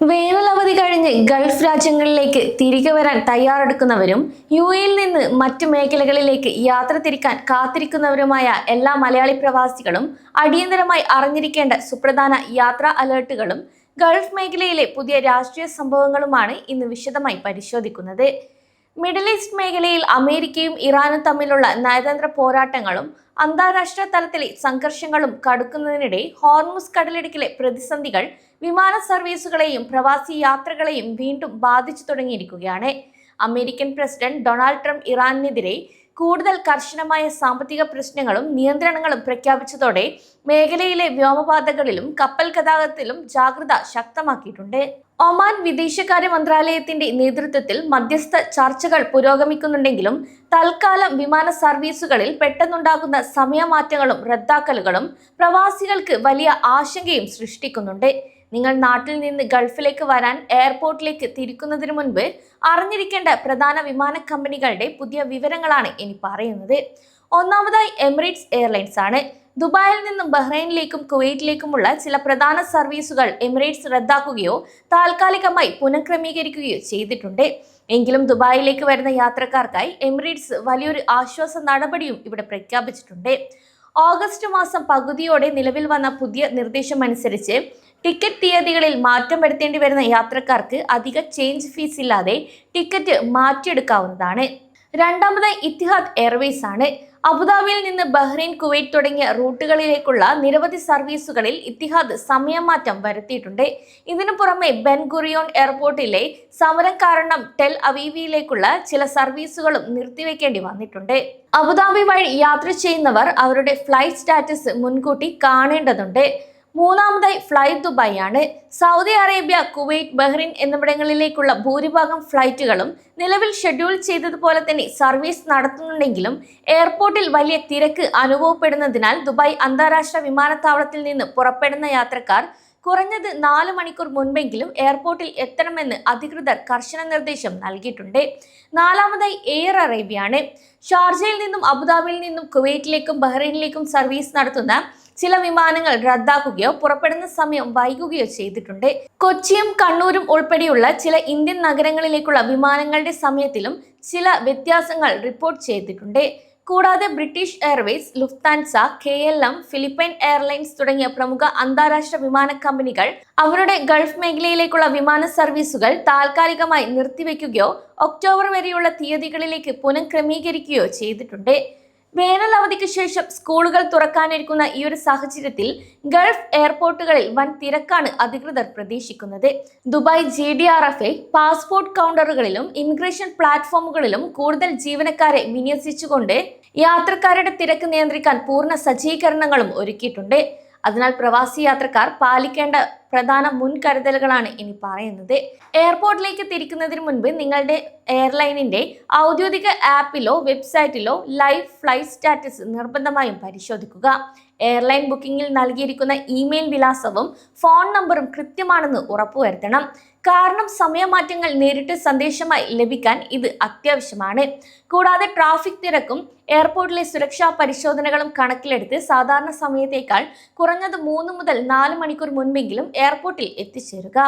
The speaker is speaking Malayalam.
വേനലവധി കഴിഞ്ഞ് ഗൾഫ് രാജ്യങ്ങളിലേക്ക് തിരികെ വരാൻ തയ്യാറെടുക്കുന്നവരും യുഎയിൽ നിന്ന് മറ്റു മേഖലകളിലേക്ക് യാത്ര തിരിക്കാൻ കാത്തിരിക്കുന്നവരുമായ എല്ലാ മലയാളി പ്രവാസികളും അടിയന്തരമായി അറിഞ്ഞിരിക്കേണ്ട സുപ്രധാന യാത്രാ അലേർട്ടുകളും ഗൾഫ് മേഖലയിലെ പുതിയ രാഷ്ട്രീയ സംഭവങ്ങളുമാണ് ഇന്ന് വിശദമായി പരിശോധിക്കുന്നത്. മിഡിൽ ഈസ്റ്റ് മേഖലയിൽ അമേരിക്കയും ഇറാനും തമ്മിലുള്ള നയതന്ത്ര പോരാട്ടങ്ങളും അന്താരാഷ്ട്ര തലത്തിലെ സംഘർഷങ്ങളും കടുക്കുന്നതിനിടെ ഹോർമുസ് കടലിടുക്കിലെ പ്രതിസന്ധികൾ വിമാന സർവീസുകളെയും പ്രവാസി യാത്രകളെയും വീണ്ടും ബാധിച്ചു തുടങ്ങിയിരിക്കുകയാണ്. അമേരിക്കൻ പ്രസിഡന്റ് ഡൊണാൾഡ് ട്രംപ് ഇറാനെതിരെ കൂടുതൽ കർശനമായ സാമ്പത്തിക പ്രശ്നങ്ങളും നിയന്ത്രണങ്ങളും പ്രഖ്യാപിച്ചതോടെ മേഖലയിലെ വ്യോമപാതകളിലും കപ്പൽ ഗതാഗതത്തിലും ജാഗ്രത ശക്തമാക്കിയിട്ടുണ്ട്. ഒമാൻ വിദേശകാര്യ മന്ത്രാലയത്തിന്റെ നേതൃത്വത്തിൽ മധ്യസ്ഥ ചർച്ചകൾ പുരോഗമിക്കുന്നുണ്ടെങ്കിലും തൽക്കാലം വിമാന സർവീസുകളിൽ പെട്ടെന്നുണ്ടാകുന്ന സമയമാറ്റങ്ങളും റദ്ദാക്കലുകളും പ്രവാസികൾക്ക് വലിയ ആശങ്കയും സൃഷ്ടിക്കുന്നുണ്ട്. നിങ്ങൾ നാട്ടിൽ നിന്ന് ഗൾഫിലേക്ക് വരാൻ എയർപോർട്ടിലേക്ക് തിരിക്കുന്നതിന് മുൻപ് അറിഞ്ഞിരിക്കേണ്ട പ്രധാന വിമാന കമ്പനികളുടെ പുതിയ വിവരങ്ങളാണ് ഇനി പറയുന്നത്. ഒന്നാമതായി എമിറേറ്റ്സ് എയർലൈൻസ് ആണ്. ദുബായിൽ നിന്നും ബഹ്റൈനിലേക്കും കുവൈറ്റിലേക്കുമുള്ള ചില പ്രധാന സർവീസുകൾ എമിറേറ്റ്സ് റദ്ദാക്കുകയോ താൽക്കാലികമായി പുനഃക്രമീകരിക്കുകയോ ചെയ്തിട്ടുണ്ട്. എങ്കിലും ദുബായിലേക്ക് വരുന്ന യാത്രക്കാർക്കായി എമിറേറ്റ്സ് വലിയൊരു ആശ്വാസ നടപടിയും ഇവിടെ പ്രഖ്യാപിച്ചിട്ടുണ്ട്. ഓഗസ്റ്റ് മാസം പകുതിയോടെ നിലവിൽ വന്ന പുതിയ നിർദ്ദേശം അനുസരിച്ച് ടിക്കറ്റ് തീയതികളിൽ മാറ്റം വരുത്തേണ്ടി വരുന്ന യാത്രക്കാർക്ക് അധിക ചേഞ്ച് ഫീസ് ഇല്ലാതെ ടിക്കറ്റ് മാറ്റിയെടുക്കാവുന്നതാണ്. രണ്ടാമതായി ഇത്തിഹാദ് എയർവേസ് ആണ്. അബുദാബിയിൽ നിന്ന് ബഹ്റൈൻ, കുവൈറ്റ് തുടങ്ങിയ റൂട്ടുകളിലേക്കുള്ള നിരവധി സർവീസുകളിൽ ഇത്തിഹാദ് സമയമാറ്റം വരുത്തിയിട്ടുണ്ട്. ഇതിനു പുറമെ ബെൻ ഗുറിയോൺ എയർപോർട്ടിലെ സമരം കാരണം ടെൽ അവീവിയിലേക്കുള്ള ചില സർവീസുകളും നിർത്തിവെക്കേണ്ടി വന്നിട്ടുണ്ട്. അബുദാബി വഴി യാത്ര ചെയ്യുന്നവർ അവരുടെ ഫ്ലൈറ്റ് സ്റ്റാറ്റസ് മുൻകൂട്ടി കാണേണ്ടതുണ്ട്. മൂന്നാമതായി ഫ്ലൈ ദുബായ് ആണ്. സൗദി അറേബ്യ, കുവൈറ്റ്, ബഹ്റൈൻ എന്നിവിടങ്ങളിലേക്കുള്ള ഭൂരിഭാഗം ഫ്ലൈറ്റുകളും നിലവിൽ ഷെഡ്യൂൾ ചെയ്തതുപോലെ തന്നെ സർവീസ് നടത്തുന്നുണ്ടെങ്കിലും എയർപോർട്ടിൽ വലിയ തിരക്ക് അനുഭവപ്പെടുന്നതിനാൽ ദുബായ് അന്താരാഷ്ട്ര വിമാനത്താവളത്തിൽ നിന്ന് പുറപ്പെടുന്ന യാത്രക്കാർ കുറഞ്ഞത് 4 മണിക്കൂർ മുൻപെങ്കിലും എയർപോർട്ടിൽ എത്തണമെന്ന് അധികൃതർ കർശന നിർദ്ദേശം നൽകിയിട്ടുണ്ട്. നാലാമതായി എയർ അറേബ്യ ആണ്. ഷാർജയിൽ നിന്നും അബുദാബിയിൽ നിന്നും കുവൈറ്റിലേക്കും ബഹ്റൈനിലേക്കും സർവീസ് നടത്തുന്ന ചില വിമാനങ്ങൾ റദ്ദാക്കുകയോ പുറപ്പെടുന്ന സമയം വൈകുകയോ ചെയ്തിട്ടുണ്ട്. കൊച്ചിയും കണ്ണൂരും ഉൾപ്പെടെയുള്ള ചില ഇന്ത്യൻ നഗരങ്ങളിലേക്കുള്ള വിമാനങ്ങളുടെ സമയത്തിലും ചില വ്യത്യാസങ്ങൾ റിപ്പോർട്ട് ചെയ്തിട്ടുണ്ട്. കൂടാതെ British Airways, Lufthansa, KLM, Philippine airlines തുടങ്ങിയ പ്രമുഖ അന്താരാഷ്ട്ര വിമാന കമ്പനികൾ അവരുടെ ഗൾഫ് മേഖലയിലേക്കുള്ള വിമാന സർവീസുകൾ താൽക്കാലികമായി നിർത്തിവെക്കുകയോ ഒക്ടോബർ വരെയുള്ള തീയതികളിലേക്ക് പുനഃക്രമീകരിക്കുകയോ ചെയ്തിട്ടുണ്ട്. വേനൽ അവധിക്ക് ശേഷം സ്കൂളുകൾ തുറക്കാനിരിക്കുന്ന ഈ ഒരു സാഹചര്യത്തിൽ ഗൾഫ് എയർപോർട്ടുകളിൽ വൻ തിരക്കാണ് അധികൃതർ പ്രതീക്ഷിക്കുന്നത്. ദുബായ് GDRFA പാസ്പോർട്ട് കൗണ്ടറുകളിലും ഇമിഗ്രേഷൻ പ്ലാറ്റ്ഫോമുകളിലും കൂടുതൽ ജീവനക്കാരെ വിന്യസിച്ചുകൊണ്ട് യാത്രക്കാരുടെ തിരക്ക് നിയന്ത്രിക്കാൻ പൂർണ്ണ സജ്ജീകരണങ്ങളും ഒരുക്കിയിട്ടുണ്ട്. അതിനാൽ പ്രവാസി യാത്രക്കാർ പാലിക്കേണ്ട പ്രധാന മുൻകരുതലുകളാണ് ഇനി പറയുന്നത്. എയർപോർട്ടിലേക്ക് തിരിക്കുന്നതിന് മുൻപ് നിങ്ങളുടെ എയർലൈനിന്റെ ഔദ്യോഗിക ആപ്പിലോ വെബ്സൈറ്റിലോ ലൈവ് ഫ്ലൈറ്റ് സ്റ്റാറ്റസ് നിർബന്ധമായും പരിശോധിക്കുക. എയർലൈൻ ബുക്കിംഗിൽ നൽകിയിരിക്കുന്ന ഇമെയിൽ വിലാസവും ഫോൺ നമ്പറും കൃത്യമാണെന്ന് ഉറപ്പുവരുത്തണം. കാരണം സമയമാറ്റങ്ങൾ നേരിട്ട് സന്ദേശമായി ലഭിക്കാൻ ഇത് അത്യാവശ്യമാണ്. കൂടാതെ ട്രാഫിക് തിരക്കും എയർപോർട്ടിലെ സുരക്ഷാ പരിശോധനകളും കണക്കിലെടുത്ത് സാധാരണ സമയത്തേക്കാൾ കുറഞ്ഞത് 3 മുതൽ 4 മണിക്കൂർ മുൻപെങ്കിലും എയർപോർട്ടിൽ എത്തിച്ചേരുക.